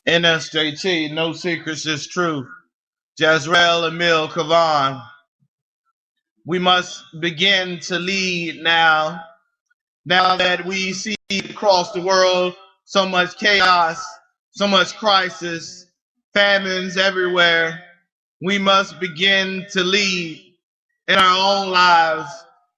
NSJT, no secrets is truth. Jezreel Emil Kavan. We must begin to lead now. Now that we see across the world so much chaos, so much crisis, famines everywhere, we must begin to lead in our own lives,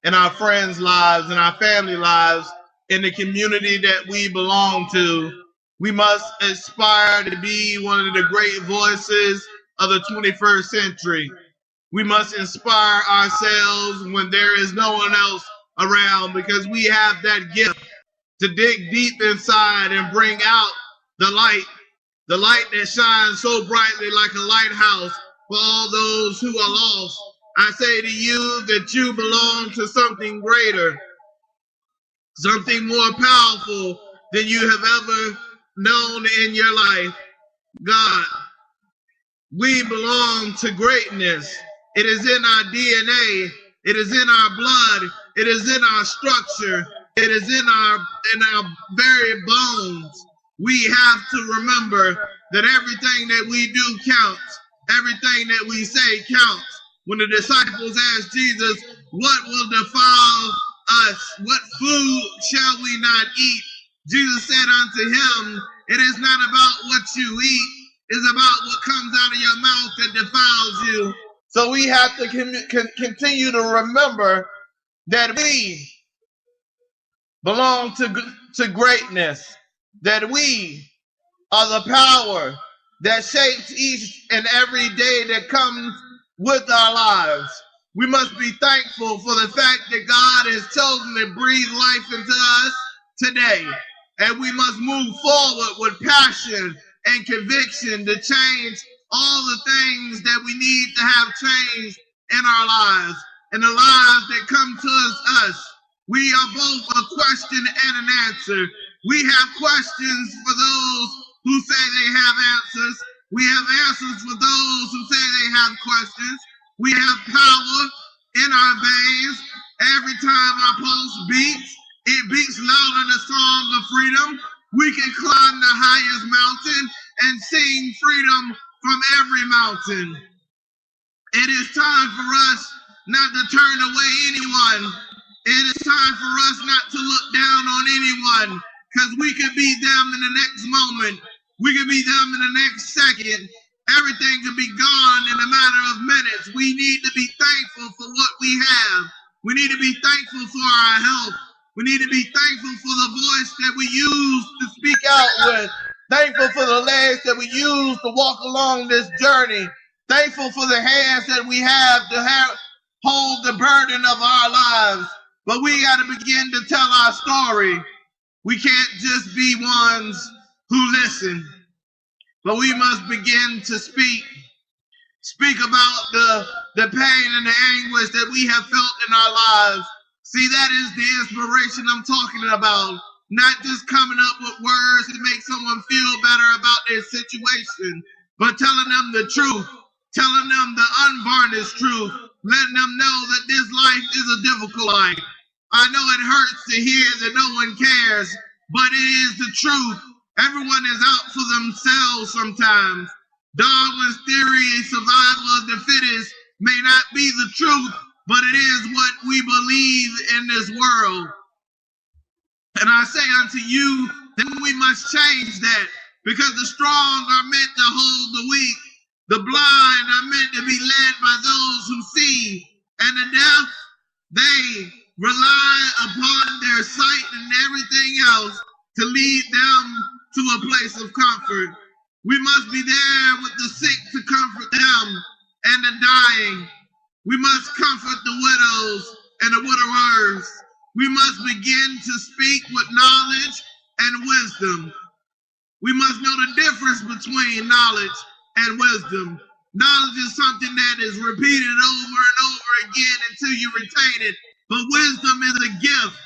in our friends' lives, in our family lives, in the community that we belong to. We must aspire to be one of the great voices of the 21st century. We must inspire ourselves when there is no one else around, because we have that gift to dig deep inside and bring out the light that shines so brightly like a lighthouse for all those who are lost. I say to you that you belong to something greater, something more powerful than you have ever known in your life. God, we belong to greatness. It is in our DNA. It is in our blood. It is in our structure. It is in our very bones. We have to remember that everything that we do counts. Everything that we say counts. When the disciples asked Jesus, what will defile us? What food shall we not eat? Jesus said unto him, it is not about what you eat. It's about what comes out of your mouth that defiles you. So we have to continue to remember that we belong to greatness, that we are the power that shapes each and every day that comes with our lives. We must be thankful for the fact that God has chosen to breathe life into us today. And we must move forward with passion and conviction to change all the things that we need to have changed in our lives, and the lives that come to us. We are both a question and an answer. We have questions for those who say they have answers. We have answers for those who say they have questions. We have power in our veins. Every time our pulse beats, it beats louder the song of freedom. We can climb the highest mountain and sing freedom from every mountain. It is time for us not to turn away anyone. It is time for us not to look down on anyone, because we could be them in the next moment. We could be them in the next second. Everything could be gone in a matter of minutes. We need to be thankful for what we have. We need to be thankful for our health. We need to be thankful for the voice that we use to speak out with. Thankful for the legs that we use to walk along this journey. Thankful for the hands that we have to hold the burden of our lives. But we got to begin to tell our story. We can't just be ones who listen, but we must begin to speak. Speak about the pain and the anguish that we have felt in our lives. See, that is the inspiration I'm talking about. Not just coming up with words to make someone feel better about their situation, but telling them the truth, telling them the unvarnished truth, letting them know that this life is a difficult life. I know it hurts to hear that no one cares, but it is the truth. Everyone is out for themselves sometimes. Darwin's theory, survival of the fittest, may not be the truth, but it is what we believe in this world. And I say unto you, then we must change that, because the strong are meant to hold the weak. The blind are meant to be led by those who see, and the deaf, they rely upon their sight and everything else to lead them to a place of comfort. We must be there with the sick to comfort them and the dying. We must comfort the widows and the widowers. We must begin to speak with knowledge and wisdom. We must know the difference between knowledge and wisdom. Knowledge is something that is repeated over and over again until you retain it. But wisdom is a gift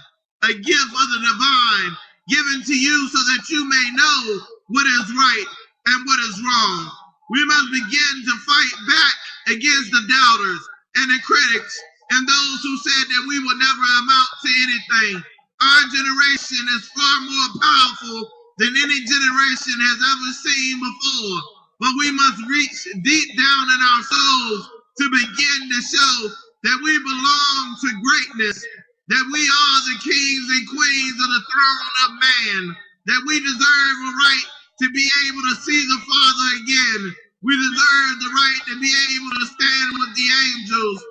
of the divine, given to you so that you may know what is right and what is wrong. We must begin to fight back against the doubters and the critics and those who said that we will never amount to anything. Our generation is far more powerful than any generation has ever seen before. But we must reach deep down in our souls to begin to show that we belong to greatness, that we are the kings and queens of the throne of man, that we deserve a right to be able to see the Father again. We deserve the right to be able to stand with the angels.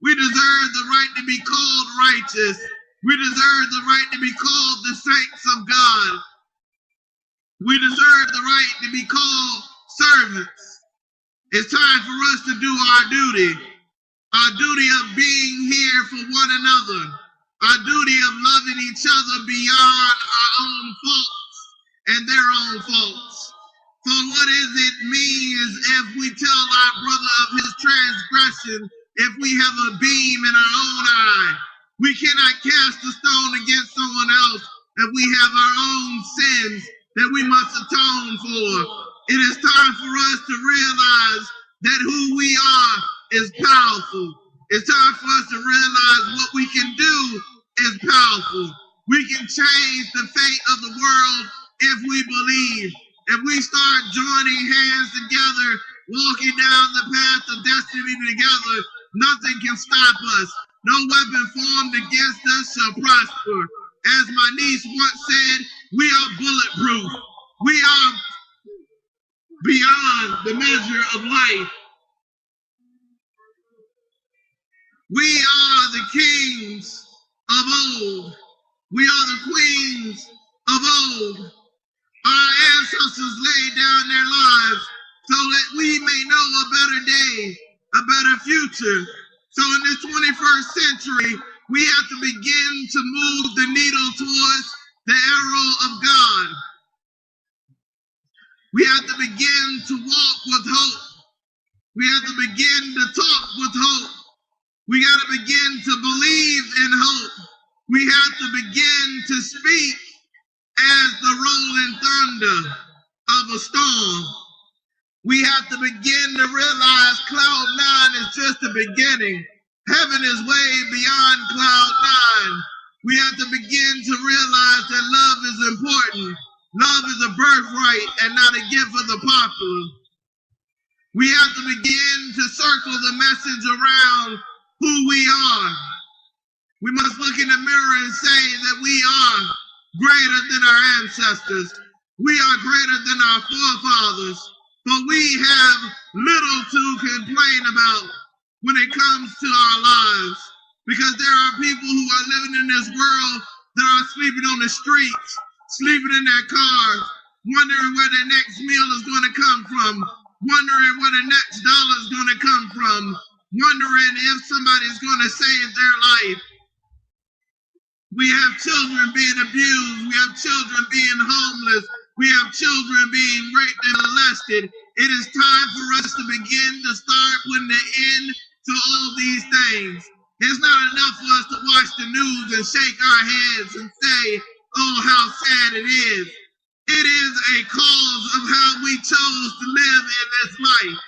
We deserve the right to be called righteous. We deserve the right to be called the saints of God. We deserve the right to be called servants. It's time for us to do our duty of being here for one another, our duty of loving each other beyond our own faults and their own faults. For what does it mean is if we tell our brother of his transgression, if we have a beam in our own eye? We cannot cast a stone against someone else if we have our own sins that we must atone for. It is time for us to realize that who we are is powerful. It's time for us to realize what we can do is powerful. We can change the fate of the world if we believe. If we start joining hands together, walking down the path of destiny together, nothing can stop us. No weapon formed against us shall prosper. As my niece once said, we are bulletproof. We are beyond the measure of life. We are the kings of old. We are the queens of old. Our ancestors laid down their lives so that we may know a better day, a better future. So in this 21st century, we have to begin to move the needle towards the arrow of God. We have to begin to walk with hope. We have to begin to talk with hope. We got to begin to believe in hope. We have to begin to speak as the rolling thunder of a storm. We have to begin to realize cloud 9 is just the beginning. Heaven is way beyond cloud 9. We have to begin to realize that love is important. Love is a birthright and not a gift of the popular. We have to begin to circle the message around who we are. We must look in the mirror and say that we are greater than our ancestors. We are greater than our forefathers. But we have little to complain about when it comes to our lives. Because there are people who are living in this world that are sleeping on the streets, sleeping in their cars, wondering where their next meal is going to come from, wondering where the next dollar is going to come from, wondering if somebody's going to save their life. We have children being abused. We have children being homeless. We have children being raped and molested. It is time for us to begin to start putting an end to all these things. It's not enough for us to watch the news and shake our heads and say, oh, how sad it is. It is a cause of how we chose to live in this life.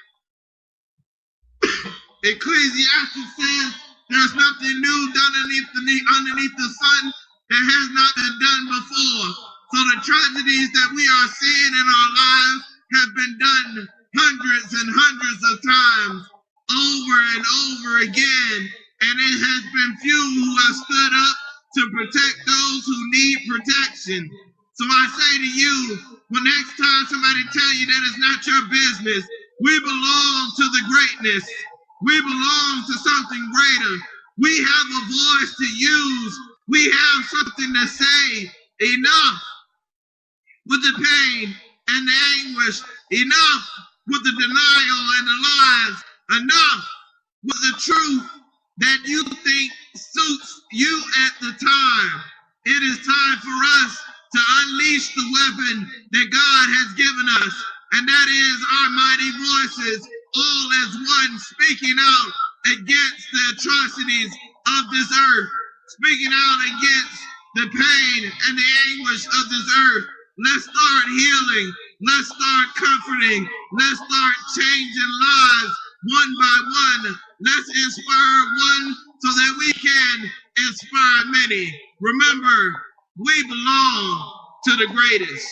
Ecclesiastes says there's nothing new done underneath the sun that has not been done before. So the tragedies that we are seeing in our lives have been done hundreds and hundreds of times, over and over again. And it has been few who have stood up to protect those who need protection. So I say to you, when next time somebody tell you that it's not your business, we belong to the greatness. We belong to something greater. We have a voice to use. We have something to say. Enough with the pain and the anguish. Enough with the denial and the lies. Enough with the truth that you think suits you at the time. It is time for us to unleash the weapon that God has given us, and that is our mighty voices, all as one, speaking out against the atrocities of this earth, speaking out against the pain and the anguish of this earth. Let's start healing. Let's start comforting. Let's start changing lives one by one. Let's inspire one so that we can inspire many. Remember, we belong to the greatest.